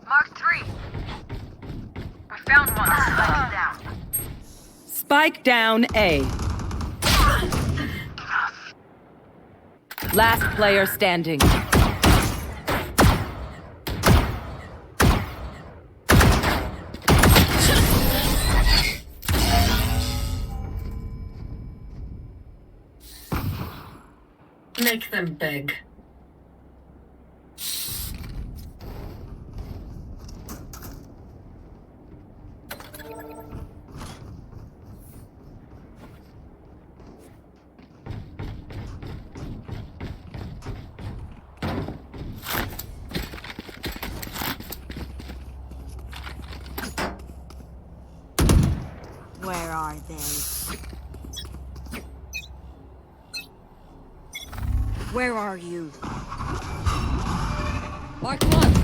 Mark 3. I found one. Spike down. Spike down A. Last player standing. Make them beg. Where are they? Where are you? Mark 1.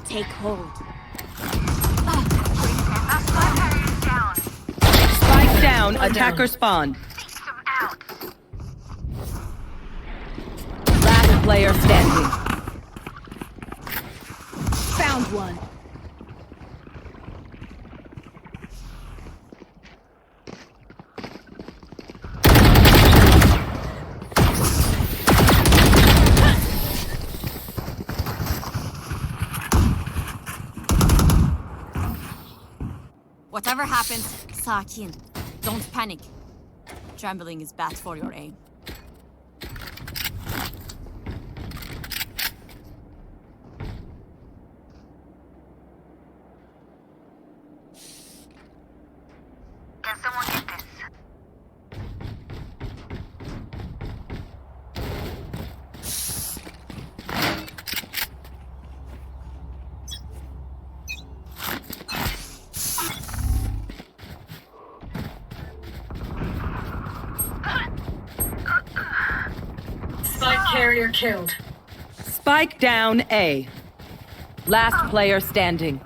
Take hold. Spike down. Attacker spawn. Last player standing. Found one. Whatever happens, sakin. Don't panic. Trembling is bad for your aim. Can someone get this? Spike carrier killed. Spike down A. Last player standing.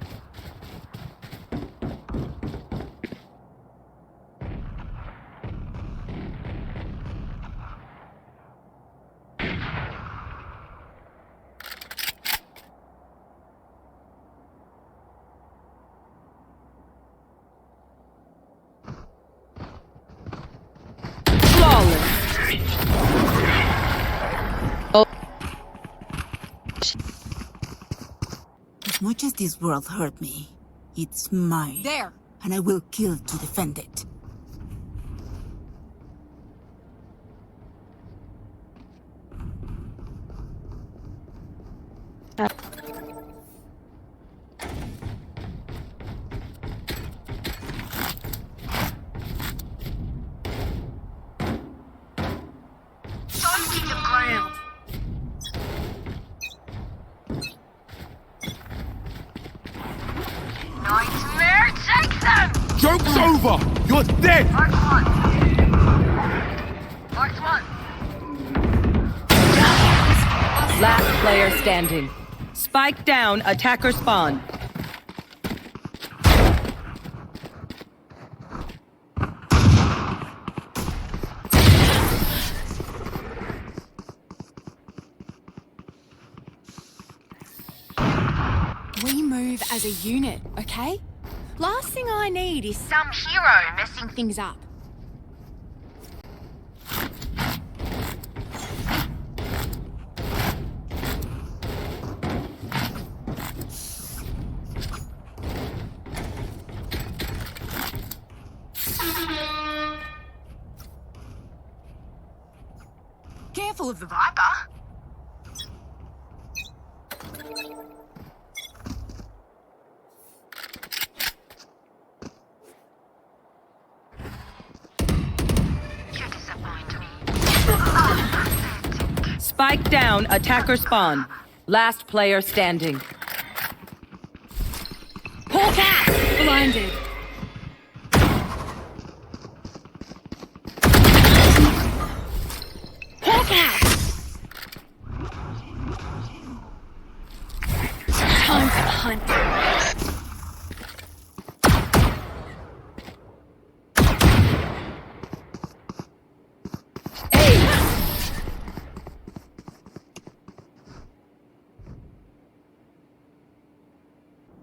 Flawless. As much as this world hurt me, it's mine. There! And I will kill to defend it. Nightmare, take them! Joke's over! You're dead! Mark 1. Mark 1. Last player standing. Spike down. Attacker spawn. We move as a unit, okay? Last thing I need is Some hero messing things up. Careful of the Viper. You disappoint me. Spike down. Attacker spawn. Last player standing. Hawk out! Blinded. Hawk out! Time for the hunt.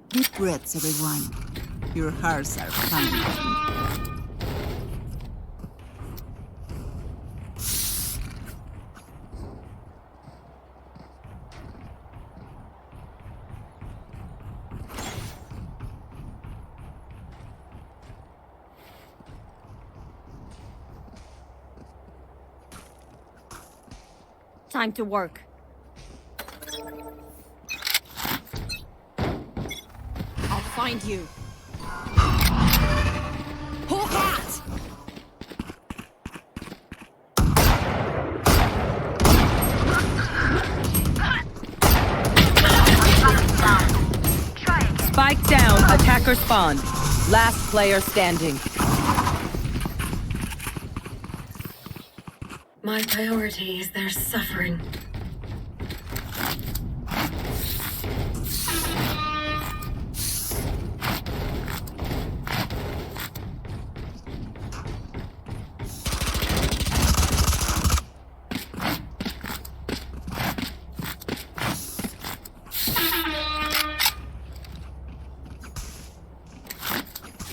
Deep breaths, everyone. Your hearts are coming. Time to work. I'll find you. Hawk out! Spike down, attacker spawn. Last player standing. My priority is their suffering.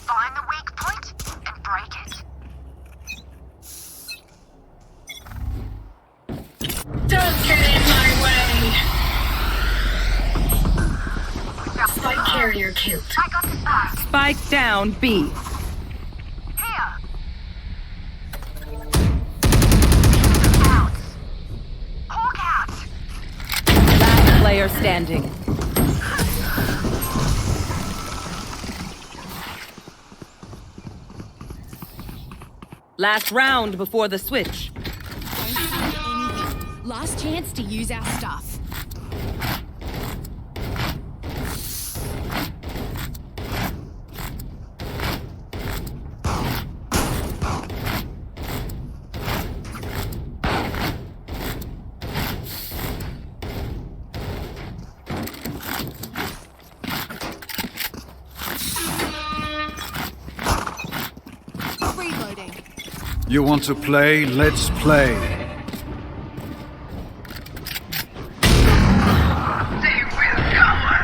Find the weak point and break it. Don't get in my way! Spike carrier killed. I got the spike. Spike down, B. Here. Out. Hawk out. Last player standing. Last round before the switch. Don't find anything. Last chance to use our stuff. Reloading. You want to play? Let's play. They will cover.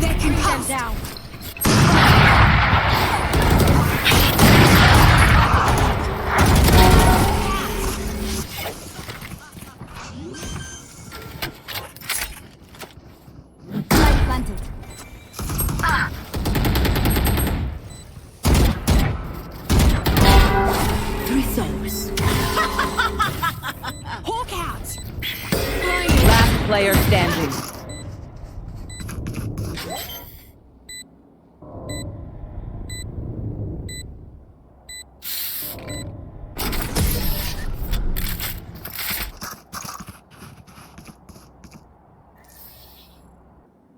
They can come down. Light planted. Hawk out. Last player standing.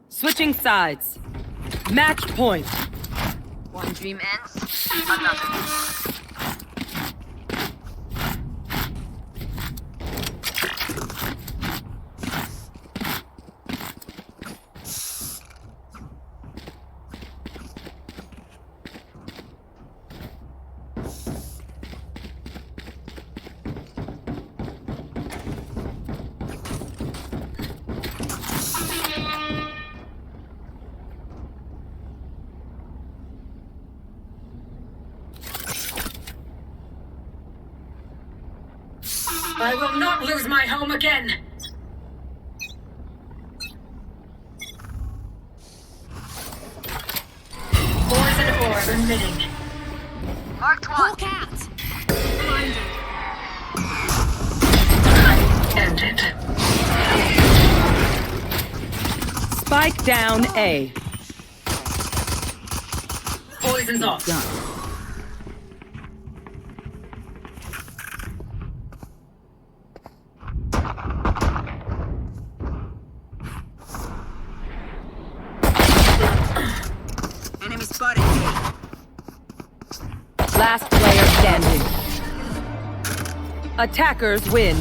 Switching sides. Match point. One dream ends, another. I will not lose my home again! Poison orb emitting. Marked one. Hawk out. End it. Spike down A. Poison's off. Enemy spotted. Last player standing. Attackers win.